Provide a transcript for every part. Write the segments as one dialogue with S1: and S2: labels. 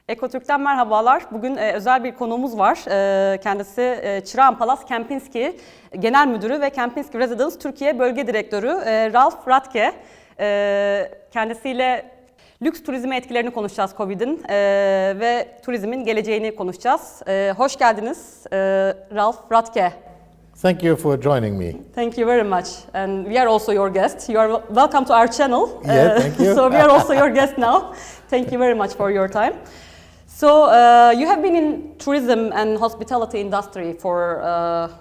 S1: Ekotürk'ten merhabalar. Bugün özel bir konuğumuz var. Kendisi Çırağan Kempinski Genel Müdürü ve Kempinski Residence Türkiye Bölge Direktörü Radtke. Kendisiyle lüks turizme etkilerini konuşacağız Covid'in ve turizmin geleceğini konuşacağız. Hoş geldiniz Radtke.
S2: Thank you for joining me.
S1: Thank you very much. And we are also your guest. You are welcome to our channel.
S2: Yeah, thank you.
S1: So we are also your guest now. Thank you very much for your time. So you have been in tourism and hospitality industry for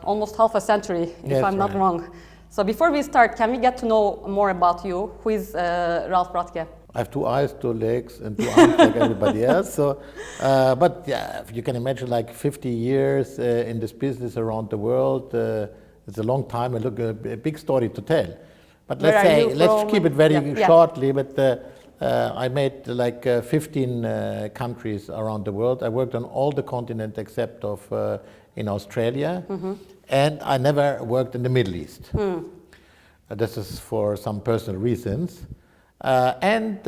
S1: almost half a century, if I'm not wrong. So before we start, can we get to know more about you? Who is Ralf Radtke?
S2: I have 2 eyes, 2 legs, and 2 arms like everybody else. So, but yeah, you can imagine like 50 years in this business around the world. It's a long time. And look, a big story to tell. But let's keep it very shortly. But I made like 15 countries around the world. I worked on all the continents except of in Australia, and I never worked in the Middle East. This is for some personal reasons. And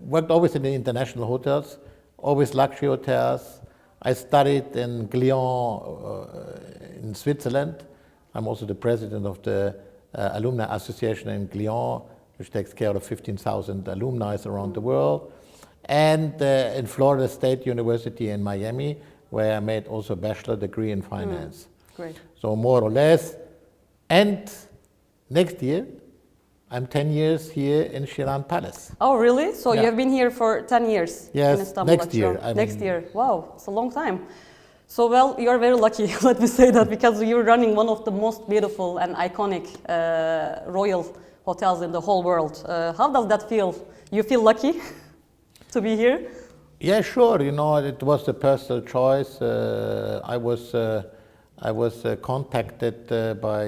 S2: worked always in the international hotels, always luxury hotels. I studied in Lyon in Switzerland. I'm also the president of the Alumni Association in Lyon, which takes care of 15,000 alumni around the world. And in Florida State University in Miami, where I made also a bachelor degree in finance.
S1: Great.
S2: So more or less. And next year, I'm 10 years here in Çırağan Palace.
S1: Oh, really? So you have been here for 10 years in Istanbul?
S2: Next year.
S1: Next year. Wow, it's a long time. So, well, you're very lucky, let me say that, because you're running one of the most beautiful and iconic royal hotels in the whole world. How does that feel? You feel lucky to be here?
S2: Yeah, sure. You know, it was a personal choice. I was contacted by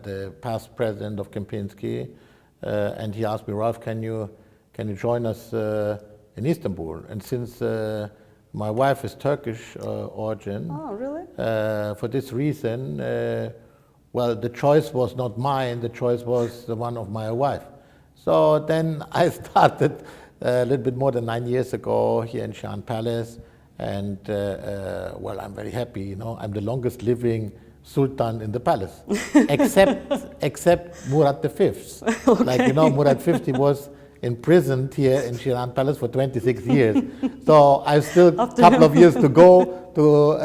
S2: the past president of Kempinski, and he asked me, Ralf, can you join us in Istanbul? And since my wife is Turkish origin,
S1: oh, really?
S2: For this reason, well, the choice was not mine. The choice was the one of my wife. So then I started a little bit more than 9 years ago here in Çırağan Palace. And well, I'm very happy, you know, I'm the longest living sultan in the palace, except Murad V. Okay. Like, you know, Murad V was imprisoned here in Çırağan Palace for 26 years. So I've still a couple of years to go to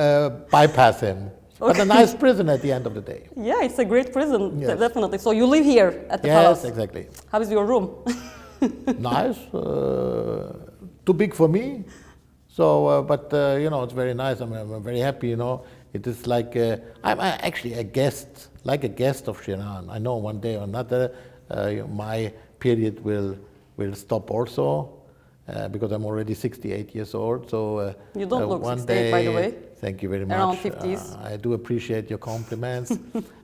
S2: bypass him. Okay. But a nice prison at the end of the day.
S1: Yeah, it's a great prison, definitely. So you live here at the palace?
S2: Yes, exactly.
S1: How is your room?
S2: Nice, too big for me. So, but you know, it's very nice. I'm very happy. You know, it is like I'm actually a guest, like a guest of Çırağan. I know one day or another, my period will stop also, because I'm already 68 years old. So
S1: you don't look 68, by the way.
S2: Thank you very much.
S1: Around 50s.
S2: I do appreciate your compliments,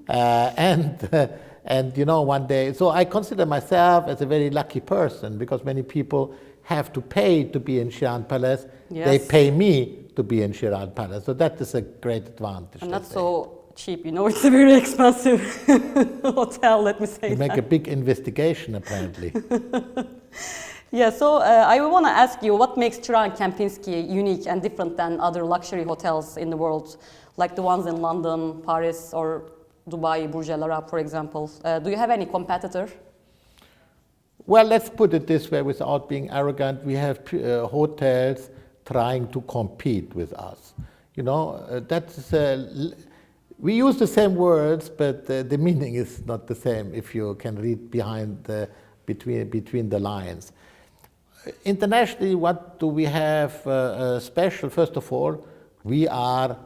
S2: and you know, one day. So I consider myself as a very lucky person, because many people have to pay to be in Çırağan Palace. Yes. They pay me to be in Çırağan Palace. So that is a great advantage.
S1: And not so cheap, you know, it's a very expensive hotel, let me say
S2: You make a big investigation, apparently.
S1: Yeah, so I want to ask you, what makes Çırağan Kempinski unique and different than other luxury hotels in the world, like the ones in London, Paris, or Dubai, Burj Al Arab, for example? Do you have any competitor?
S2: Well, let's put it this way without being arrogant. We have hotels trying to compete with us. You know, we use the same words, but the meaning is not the same if you can read between the lines. Internationally, what do we have special? First of all, we are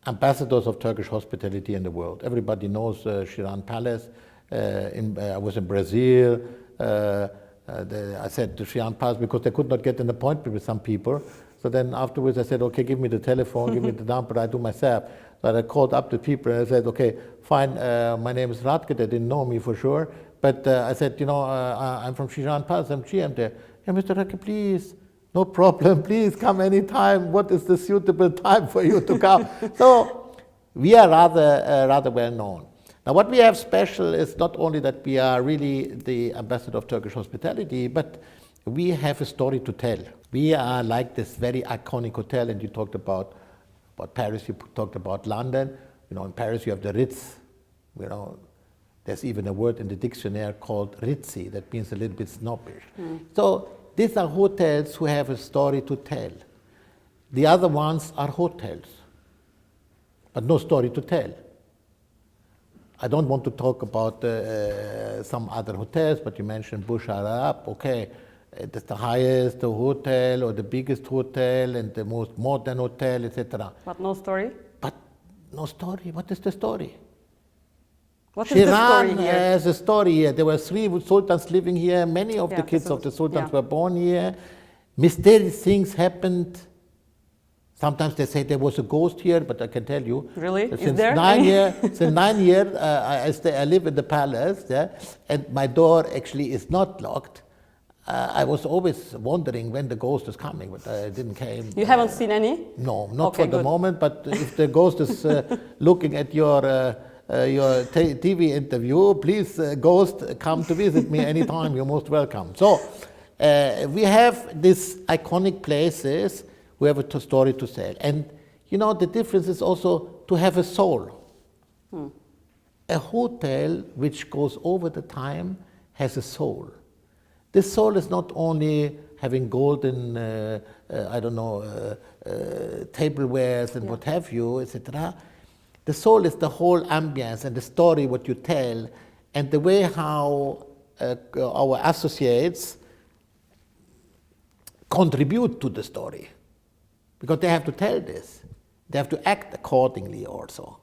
S2: ambassadors of Turkish hospitality in the world. Everybody knows Çırağan Palace. I was in Brazil. I said to Çırağan Palace, because they could not get an appointment with some people. So then afterwards I said, okay, give me the telephone, give me the number, I do myself. But I called up the people and I said, okay, fine, my name is Radtke. They didn't know me for sure. But I said, you know, I'm from Çırağan Palace, I'm GM there. Yeah, Mr. Radtke, please, no problem, please come anytime. What is the suitable time for you to come? So we are rather well known. Now, what we have special is not only that we are really the ambassador of Turkish hospitality, but we have a story to tell. We are like this very iconic hotel, and you talked about Paris, you talked about London. You know, in Paris you have the Ritz. You know, there's even a word in the dictionary called ritzy, that means a little bit snobbish. So these are hotels who have a story to tell. The other ones are hotels, but no story to tell. I don't want to talk about some other hotels, but you mentioned Burj Al Arab. Okay, it's the highest hotel or the biggest hotel and the most modern hotel, etc.
S1: But no story?
S2: But no story. What is the story?
S1: What is the story
S2: Çırağan
S1: here?
S2: has a story here. There were 3 sultans living here. Many of the kids of the sultans were born here. Mysterious things happened. Sometimes they say there was a ghost here, but I can tell you.
S1: Really?
S2: Since
S1: Is there?
S2: 9 years, I live in the palace, and my door actually is not locked. I was always wondering when the ghost is coming, but it didn't came.
S1: You haven't seen any?
S2: No, not
S1: Okay,
S2: for the
S1: good.
S2: moment, but if the ghost is looking at your TV interview, please, ghost, come to visit me anytime. You're most welcome. So we have these iconic places who have a story to tell. And you know, the difference is also to have a soul. A hotel which goes over the time has a soul. This soul is not only having golden, tablewares and what have you, etc. The soul is the whole ambience and the story, what you tell, and the way how our associates contribute to the story. Because they have to tell this. They have to act accordingly also.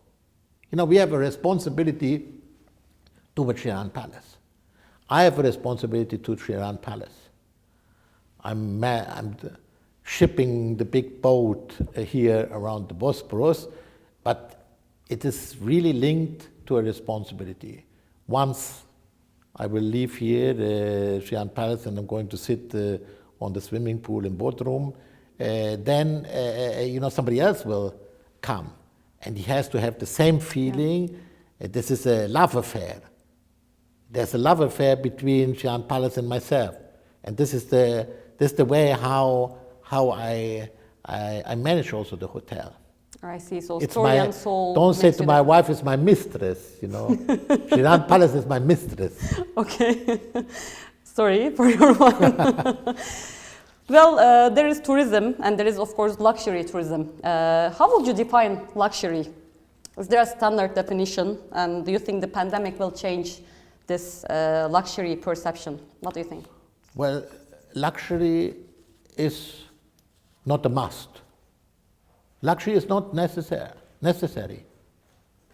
S2: You know, we have a responsibility towards Çırağan Palace. I have a responsibility to Çırağan Palace. I'm shipping the big boat here around the Bosporus, but it is really linked to a responsibility. Once I will leave here, Çırağan Palace, and I'm going to sit on the swimming pool in Bodrum, then somebody else will come, and he has to have the same feeling. This is a love affair. There's a love affair between Çırağan Palace and myself, and this is the way how I manage also the hotel.
S1: I see. So
S2: It's
S1: story
S2: my,
S1: and soul.
S2: don't say
S1: makes
S2: to
S1: it
S2: my wife, it's my mistress, you know. Çırağan Palace is my mistress.
S1: Okay. Sorry for your one. Well, there is tourism and there is, of course, luxury tourism. How would you define luxury? Is there a standard definition? And do you think the pandemic will change this luxury perception? What do you think?
S2: Well, luxury is not a must. Luxury is not necessary.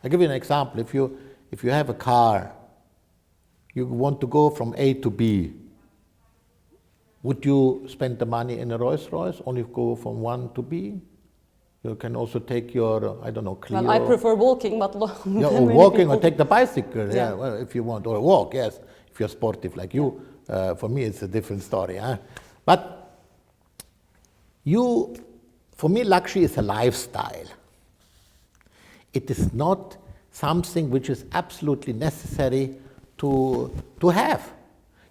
S2: I'll give you an example. If you have a car, you want to go from A to B. Would you spend the money in a Rolls Royce, only go from 1 to B? You can also take your, Clio.
S1: Well, I prefer walking, but
S2: yeah, or walking, or take the bicycle, well, if you want, or walk, yes, if you're sportive like you. For me, it's a different story. But for me, luxury is a lifestyle. It is not something which is absolutely necessary to have.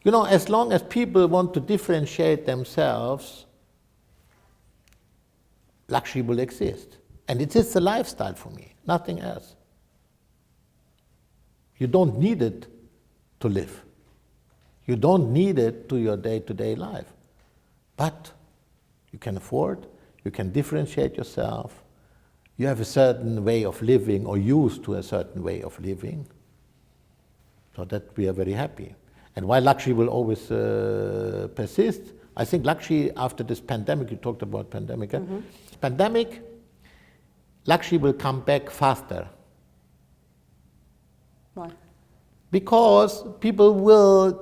S2: You know, as long as people want to differentiate themselves, luxury will exist. And it is a lifestyle for me, nothing else. You don't need it to live. You don't need it to your day-to-day life. But you can afford, you can differentiate yourself, you have a certain way of living or used to a certain way of living, so that we are very happy. And while luxury will always persist, I think luxury after this pandemic, you talked about pandemic, pandemic, luxury will come back faster.
S1: Why?
S2: Because people will,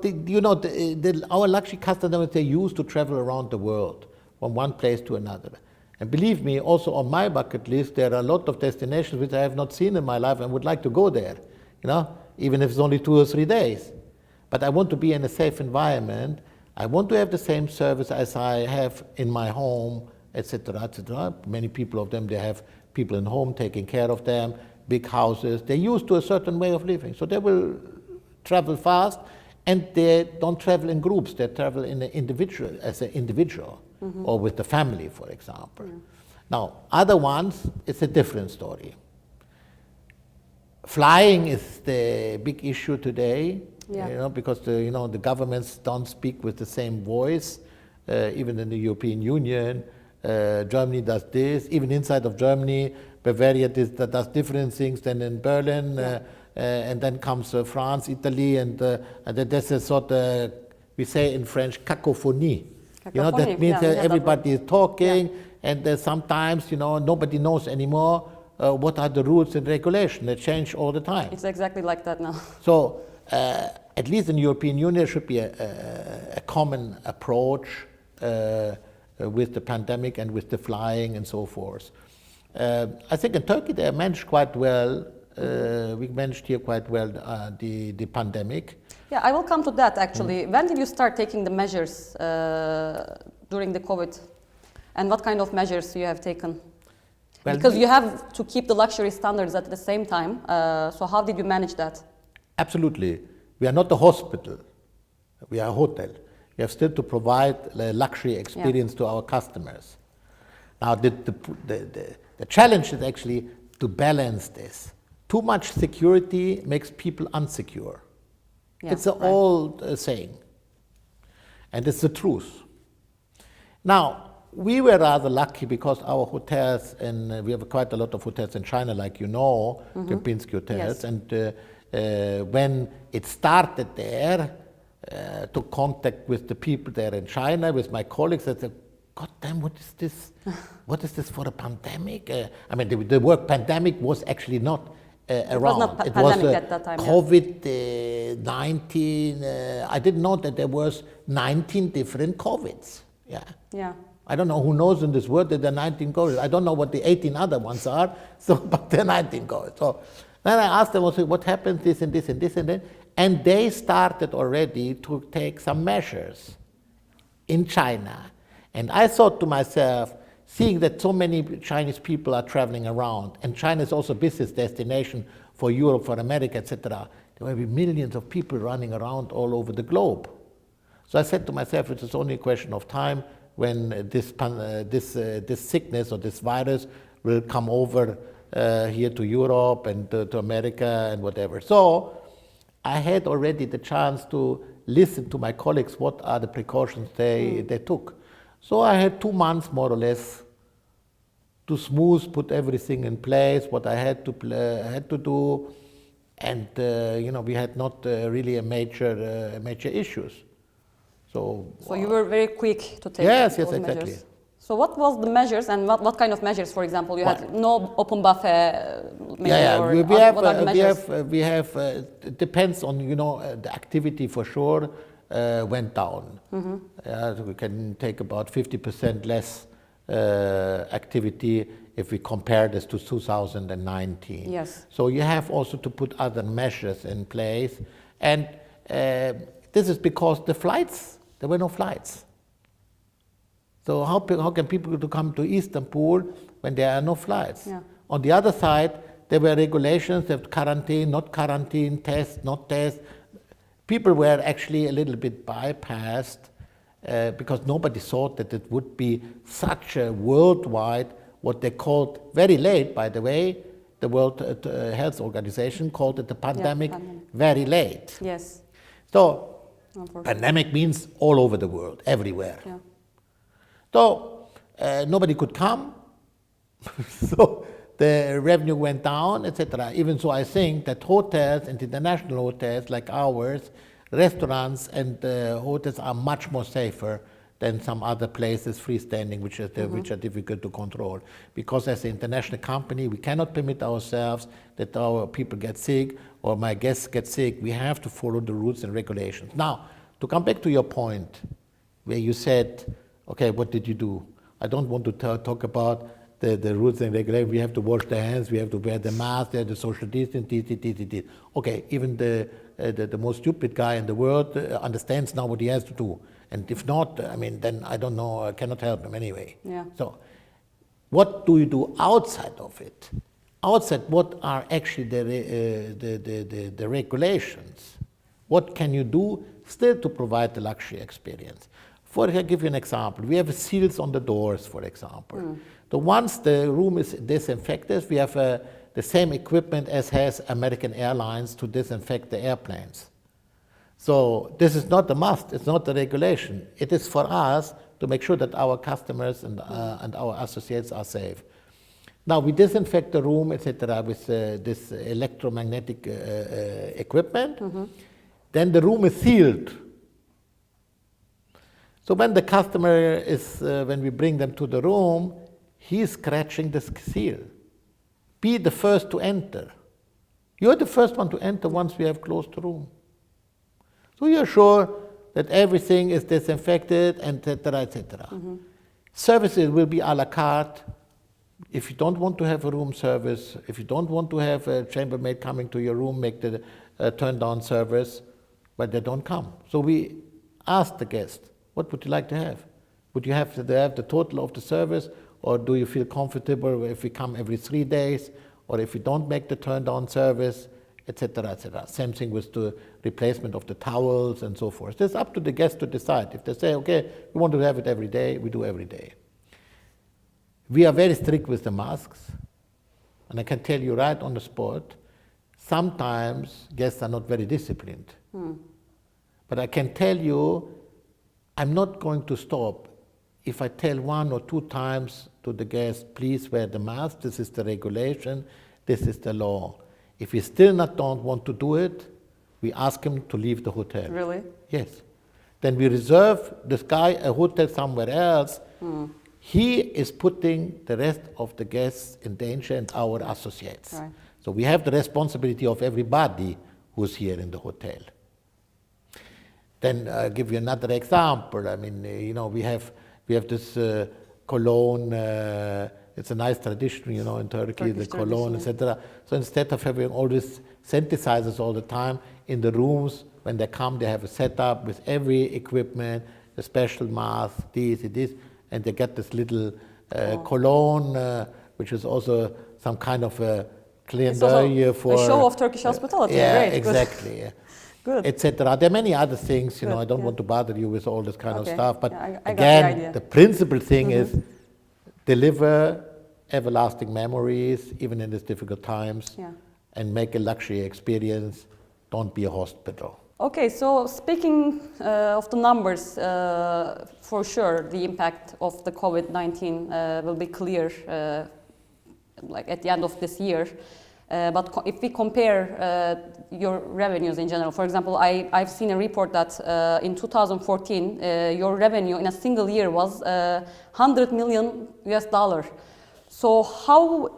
S2: our luxury customers, they used to travel around the world from one place to another. And believe me, also on my bucket list, there are a lot of destinations which I have not seen in my life and would like to go there, even if it's only 2 or 3 days. But I want to be in a safe environment. I want to have the same service as I have in my home, etc., etc. Many people of them, they have people in home taking care of them, big houses. They're used to a certain way of living. So they will travel fast, And they don't travel in groups, they travel in as an individual or with the family, for example. Now, other ones, it's a different story. Flying is the big issue today, because the governments don't speak with the same voice, even in the European Union. Germany does this, even inside of Germany, Bavaria does different things than in Berlin. And then comes France, Italy, and there's a sort of, we say in French, cacophonie. That means everybody is talking, and sometimes, nobody knows anymore what are the rules and regulations. They change all the time.
S1: It's exactly like that now.
S2: So, at least in the European Union, there should be a common approach with the pandemic and with the flying and so forth. I think in Turkey they managed quite well. We managed here quite well the pandemic.
S1: Yeah, I will come to that actually. When did you start taking the measures during the COVID? And what kind of measures you have taken? Well, because you have to keep the luxury standards at the same time. So how did you manage that?
S2: Absolutely. We are not a hospital. We are a hotel. We have still to provide a luxury experience to our customers. Now, the challenge is actually to balance this. Too much security makes people unsecure. It's an old saying, and it's the truth. Now, we were rather lucky because our hotels, and we have quite a lot of hotels in China, like Kempinski hotels, and when it started there, took contact with the people there in China, with my colleagues, I said, God damn, what is this? What is this for a pandemic? I mean, the word pandemic was actually not around.
S1: It was not pandemic at that time.
S2: COVID-19. I didn't know that there was 19 different COVIDs. Yeah. I don't know who knows in this world that there are 19 COVIDs. I don't know what the 18 other ones are. So, but there are 19 COVIDs. So then I asked them, what happens, this and this and this and that, and they started already to take some measures in China. And I thought to myself, seeing that so many Chinese people are traveling around, and China is also a business destination for Europe, for America, etc., there will be millions of people running around all over the globe. So I said to myself, it is only a question of time when this sickness or this virus will come over here to Europe and to America and whatever. So I had already the chance to listen to my colleagues, what are the precautions they took. So I had 2 months, more or less, to put everything in place, what I had to do, and we had not really a major issues. So
S1: you were very quick to take
S2: yes,
S1: those
S2: exactly.
S1: measures. So what was the measures, and what kind of measures? For example, you had no open buffet.
S2: We have. It depends on the activity for sure. Went down. We can take about 50% less activity if we compare this to 2019.
S1: Yes.
S2: So you have also to put other measures in place, and this is because there were no flights. So how can people come to Istanbul when there are no flights? Yeah. On the other side, there were regulations of quarantine, not quarantine, test, not test. People were actually a little bit bypassed because nobody thought that it would be such a worldwide, what they called very late, by the way, the World Health Organization called it the pandemic very late.
S1: Yes.
S2: So pandemic means all over the world, everywhere. Yeah. So nobody could come, so the revenue went down, etc. Even so, I think that hotels and international hotels like ours, restaurants and hotels are much more safer than some other places freestanding, which are difficult to control. Because as an international company, we cannot permit ourselves that our people get sick or my guests get sick. We have to follow the rules and regulations. Now, to come back to your point, where you said, okay, what did you do? I don't want to talk about the rules and regulations. We have to wash the hands, we have to wear the mask, the social distance, Okay, even the most stupid guy in the world understands now what he has to do. And if not, then I don't know, I cannot help him anyway. Yeah. So what do you do outside of it? Outside, what are actually the regulations? What can you do still to provide the luxury experience. I'll give you an example. We have seals on the doors, for example. So once the room is disinfected, we have the same equipment as has American Airlines to disinfect the airplanes. So this is not a must, it's not a regulation. It is for us to make sure that our customers and our associates are safe. Now we disinfect the room, etc., with this electromagnetic equipment. Then the room is sealed. So when the customer is, when we bring them to the room, he's scratching the seal. Be the first to enter. You're the first one to enter once we have closed the room. So you're sure that everything is disinfected, etc., etc. Services will be a la carte. If you don't want to have a room service, if you don't want to have a chambermaid coming to your room, make the turn-down service, but they don't come. So we ask the guest, what would you like to have? Would you have to have the total of the service, or do you feel comfortable if we come every 3 days, or if we don't make the turn-down service, etc., etc. Same thing with the replacement of the towels and so forth. It's up to the guest to decide. If they say, okay, we want to have it every day, we do every day. We are very strict with the masks, and I can tell you right on the spot, sometimes guests are not very disciplined. But I can tell you, I'm not going to stop if I tell 1 or 2 times to the guest, please wear the mask, this is the regulation, this is the law. If he still don't want to do it, we ask him to leave the hotel.
S1: Really?
S2: Yes. Then we reserve this guy a hotel somewhere else. He is putting the rest of the guests in danger and our associates.
S1: Right.
S2: So we have the responsibility of everybody who's here in the hotel. Then I'll give you another example. I mean, we have this cologne. It's a nice tradition, in Turkey, the cologne, etc. So instead of having all these synthesizers all the time in the rooms, when they come, they have a setup with every equipment, a special mask, this, and they get this little cologne, which is also some kind of a clin d'oeil for
S1: a show of Turkish hospitality.
S2: Yeah,
S1: Great.
S2: exactly. Yeah.
S1: Good.
S2: Etc. There are many other things, I don't want to bother you with all this kind of stuff, but
S1: I
S2: again, the principal thing is deliver everlasting memories, even in these difficult times, and make a luxury experience. Don't be a hospital.
S1: Okay, so speaking of the numbers, for sure the impact of the COVID-19 will be clear like at the end of this year. But if we compare your revenues in general, for example, I've seen a report that in 2014 your revenue in a single year was $100 million. So how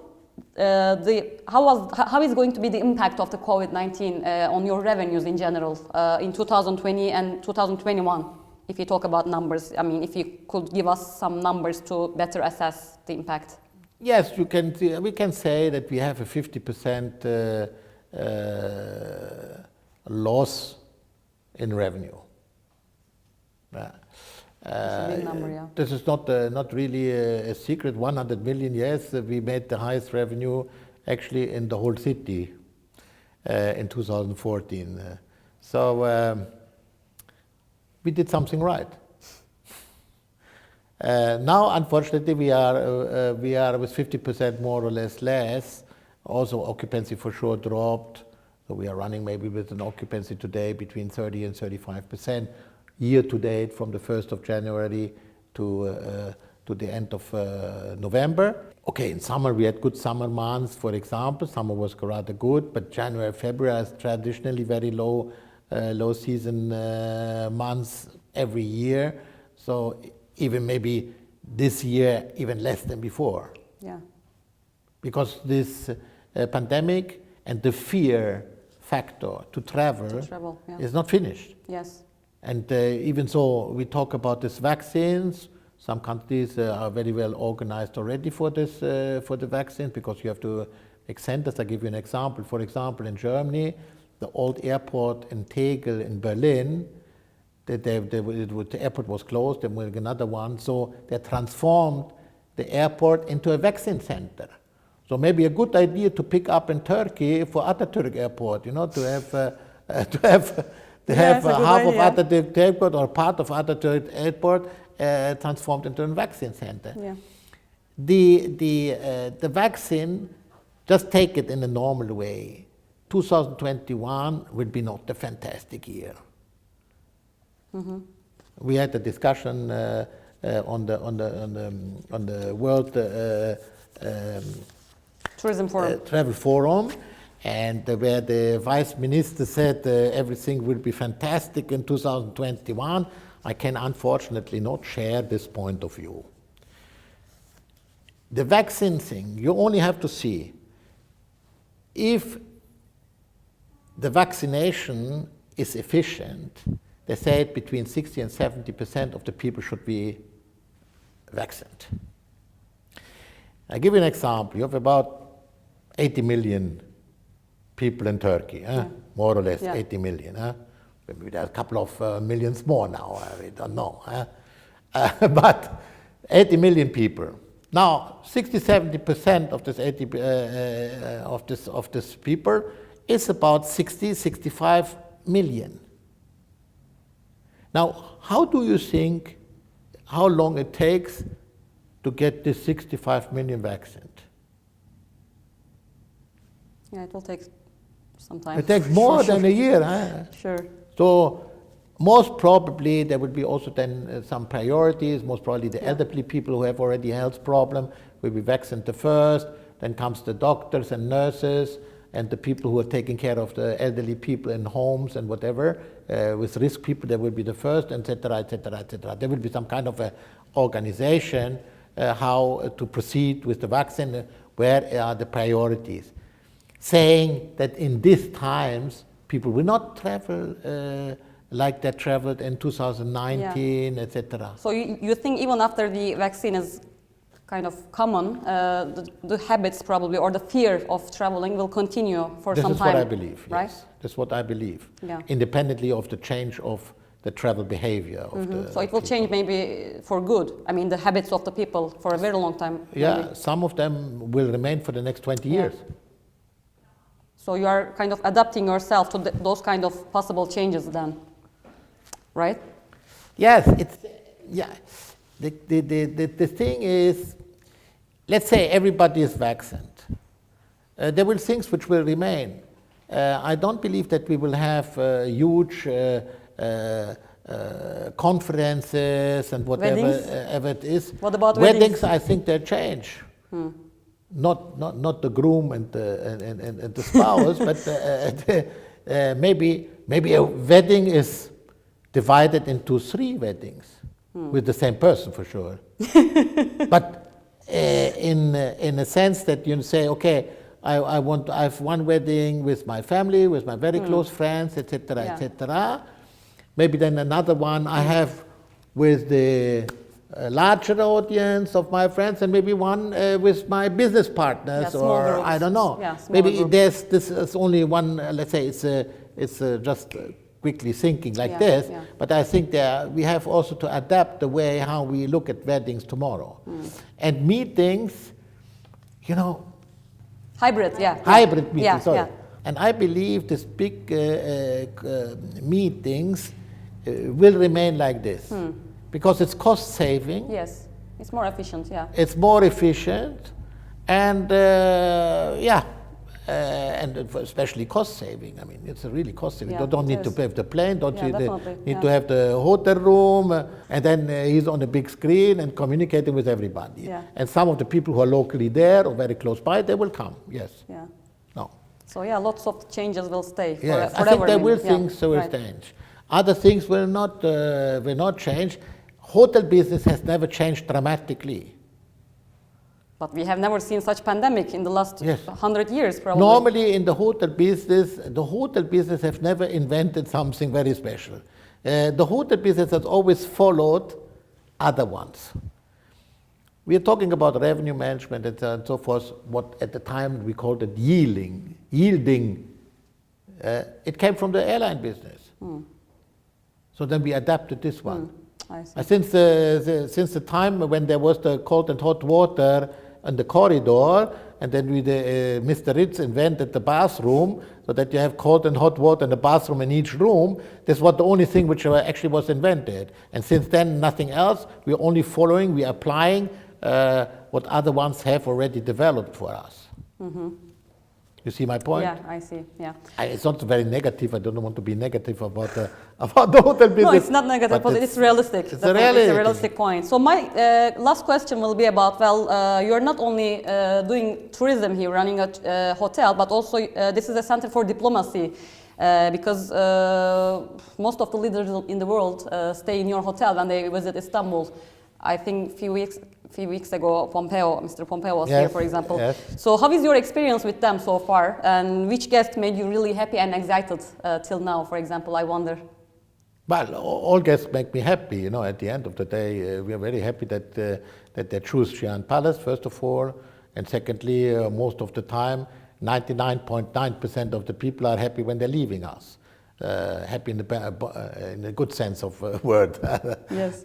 S1: is going to be the impact of the COVID-19 on your revenues in general in 2020 and 2021? If you talk about numbers, I mean, if you could give us some numbers to better assess the impact.
S2: Yes, we can say that we have a 50% loss in revenue.
S1: That's a big number, yeah.
S2: This is not really a secret. 100 million, yes, we made the highest revenue actually in the whole city in 2014. So we did something right. Now, unfortunately, we are with 50% more or less. Also, occupancy for sure dropped. So we are running maybe with an occupancy today between 30 and 35% year to date from the 1st of January to the end of November. Okay, in summer we had good summer months, for example. Summer was rather good, but January, February is traditionally very low season months every year. So even maybe this year, even less than before.
S1: Yeah.
S2: Because this pandemic and the fear factor to travel is not finished.
S1: Yes.
S2: And even so, we talk about these vaccines. Some countries are very well organized already for this, for the vaccine, because you have to make centers. I'll give you an example. For example, in Germany, the old airport in Tegel in Berlin, the airport was closed, they moved another one, so they transformed the airport into a vaccine center. So maybe a good idea to pick up in Turkey for Atatürk Airport, to have They
S1: Yeah,
S2: have
S1: it's a good
S2: half of
S1: idea.
S2: Atatürk Airport or part of Atatürk Airport transformed into a vaccine center.
S1: Yeah.
S2: The vaccine, just take it in a normal way. 2021 will be not a fantastic year.
S1: Mm-hmm.
S2: We had a discussion on the World
S1: Tourism Forum.
S2: Travel Forum, and where the Vice Minister said everything will be fantastic in 2021. I can unfortunately not share this point of view. The vaccine thing, you only have to see if the vaccination is efficient. They say between 60 and 70% of the people should be vaccinated. I give you an example. You have about 80 million people in Turkey, more or less 80 million. Maybe there are a couple of millions more now, we don't know. But 80 million people. Now, 60-70% of this 80 of this people is about 60-65 million. Now, how do you think how long it takes to get this 65 million vaccinated?
S1: Yeah, it will take some time.
S2: It takes more than a year. Huh?
S1: Sure.
S2: So most probably there will be also then some priorities. Most probably the elderly people who have already a health problem will be vaccinated first. Then comes the doctors and nurses and the people who are taking care of the elderly people in homes and whatever. With risk people, they will be the first, etc., etc., etc. There will be some kind of a organization how to proceed with the vaccine. Where are the priorities? Saying that in these times people will not travel like they traveled in 2019, etc.
S1: So you think even after the vaccine is kind of common, the habits probably or the fear of traveling will continue for some time.
S2: This is what I believe,
S1: right?
S2: yes. That's what I believe,
S1: yeah.
S2: Independently of the change of the travel behavior of the
S1: So it will change maybe for good. I mean, the habits of the people for a very long time.
S2: Yeah,
S1: maybe.
S2: some of them will remain for the next 20 years.
S1: So you are kind of adapting yourself to those kind of possible changes then, right?
S2: Yes, it's, yeah. The thing is, let's say everybody is vaccinated. There will things which will remain. I don't believe that we will have huge conferences and whatever it is.
S1: What about
S2: weddings? I think they change. Not the groom and the spouse, but maybe a wedding is divided into 3 weddings with the same person for sure. But in a sense that you say, okay, I have one wedding with my family, with my very close friends, etc., etc. Maybe then another one I have with the larger audience of my friends, and maybe one with my business partners, or groups. I don't know.
S1: Yeah,
S2: maybe
S1: groups.
S2: this is only one. Let's say it's just quickly thinking like this. Yeah. But I think we have also to adapt the way how we look at weddings tomorrow, and meetings. You know.
S1: Hybrid,
S2: Hybrid meetings.
S1: Yeah,
S2: sorry.
S1: yeah.
S2: And I believe these big meetings will remain like this. Because it's cost saving.
S1: Yes, it's more efficient, yeah.
S2: It's more efficient, and and especially cost saving. I mean, it's a really cost saving. You don't need to pay for the plane, don't need to have the hotel room, and then he's on a big screen and communicating with everybody.
S1: Yeah.
S2: And some of the people who are locally there or very close by, they will come, yes.
S1: Yeah.
S2: No.
S1: So lots of changes will stay
S2: Yes,
S1: forever.
S2: I think there will things will
S1: right.
S2: change. Other things will not change. Hotel business has never changed dramatically.
S1: But we have never seen such pandemic in the last 100 years, probably.
S2: Normally in the hotel business have never invented something very special. The hotel business has always followed other ones. We are talking about revenue management and so forth, what at the time we called it yielding. It came from the airline business. So then we adapted this one. Since the time when there was the cold and hot water in the corridor, and then Mr. Ritz invented the bathroom, so that you have cold and hot water in the bathroom in each room. This was the only thing which actually was invented. And since then, nothing else. We're only following, we're applying what other ones have already developed for us. Mm-hmm. You see my point?
S1: Yeah, I see. Yeah.
S2: It's not very negative. I don't want to be negative about the hotel business.
S1: No, it's not negative, but it's realistic.
S2: It's a
S1: realistic point. So my last question will be about, you're not only doing tourism here, running a hotel, but also this is a center for diplomacy, because most of the leaders in the world stay in your hotel when they visit Istanbul. I think a few weeks ago, Mr. Pompeo was here, for example.
S2: Yes.
S1: So how is your experience with them so far? And which guest made you really happy and excited till now, for example, I wonder?
S2: Well, all guests make me happy. At the end of the day, we are very happy that they choose Çırağan Palace, first of all. And secondly, most of the time, 99.9% of the people are happy when they're leaving us. Happy in the good sense of word.
S1: Yes.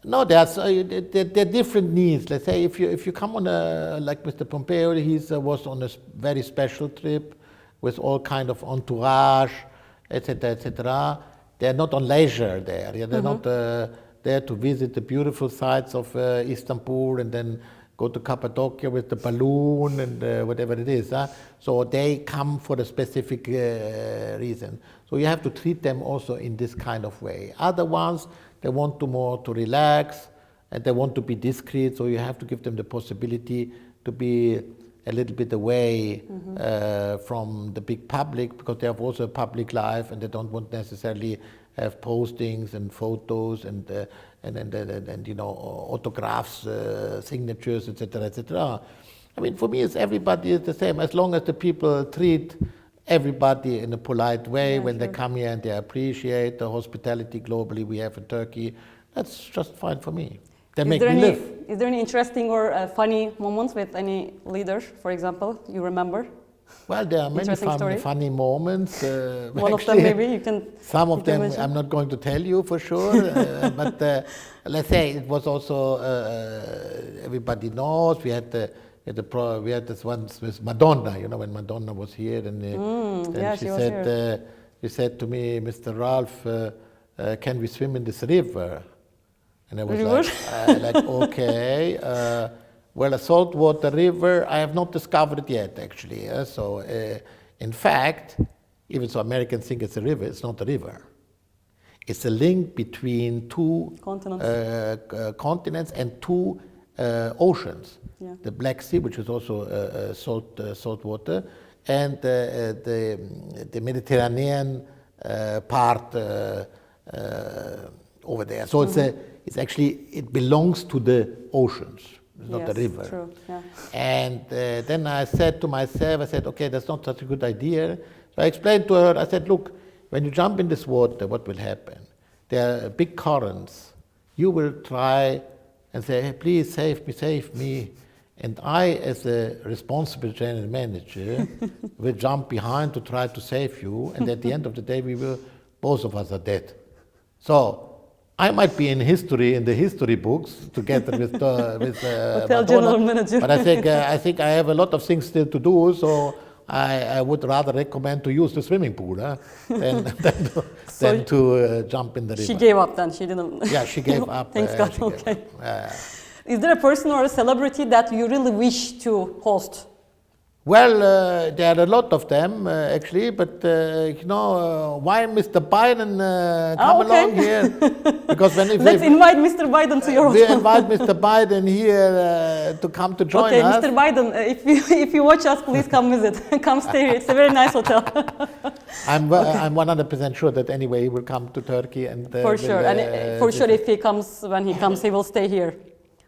S2: No, there are different needs. Let's say if you come on like Mr. Pompeo, he was on a very special trip with all kind of entourage, etc., etc. They're not on leisure there. They're not there to visit the beautiful sites of Istanbul and then go to Cappadocia with the balloon and whatever it is. So they come for a specific reason. So you have to treat them also in this kind of way. Other ones, they want to relax and they want to be discreet, so you have to give them the possibility to be a little bit away from the big public, because they have also a public life and they don't want necessarily have postings and photos and autographs, signatures, etc., etc. I mean, for me, everybody is the same, as long as the people treat everybody in a polite way when they come here and they appreciate the hospitality globally we have in Turkey. That's just fine for me. They make me live.
S1: Is there any interesting or funny moments with any leader, for example, you remember?
S2: Well, there are many funny moments.
S1: One of them, maybe you can.
S2: Some of them I'm not going to tell you for sure, but let's say it was also everybody knows we had this once with Madonna. When Madonna was here, and then she said to me, Mr. Ralph, can we swim in this river? And I was like, okay. Well, a saltwater river, I have not discovered it yet, actually. So, in fact, even so Americans think it's a river, it's not a river. It's a link between two continents and two oceans. Yeah. The Black Sea, which is also salt water, and the Mediterranean part over there. So it's actually, it belongs to the oceans. It's not a river.
S1: True. Yeah.
S2: And then I said to myself, okay, that's not such a good idea. So I explained to her, I said, look, when you jump in this water, what will happen? There are big currents. You will try and say, hey, please save me. And I, as a responsible general manager, will jump behind to try to save you. And at the end of the day, both of us are dead. So I might be in the history books together with
S1: Hotel General Manager.
S2: But I think I have a lot of things still to do, so I would rather recommend to use the swimming pool than to jump in the river.
S1: She gave up then, she didn't.
S2: Yeah, she gave up.
S1: Thanks God, okay. Is there a person or a celebrity that you really wish to host?
S2: Well, there are a lot of them actually, but why Mr. Biden come along here? Because let's invite Mr. Biden to your hotel. We invite Mr. Biden here to come to join us.
S1: Okay, Mr. Biden, if you watch us, please come visit. Come stay here. It's a very nice hotel.
S2: I'm 100% sure that anyway he will come to Turkey and
S1: for sure. And for sure, if when he comes, he will stay here.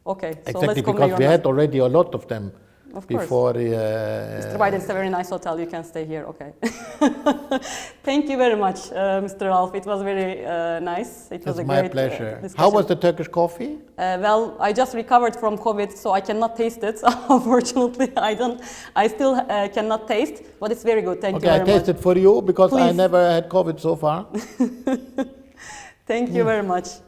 S1: Okay. So
S2: exactly, because we had already a lot of them.
S1: Of course.
S2: Before
S1: Mr. Biden, it's a very nice hotel. You can stay here. Okay. Thank you very much, Mr. Ralph. It was very nice. It was a great
S2: pleasure.
S1: Discussion.
S2: How was the Turkish coffee?
S1: Well, I just recovered from COVID, so I cannot taste it. Unfortunately, I still cannot taste, but it's very good. Thank you very much.
S2: Okay, I tasted for you because I never had COVID so far.
S1: Thank you very much.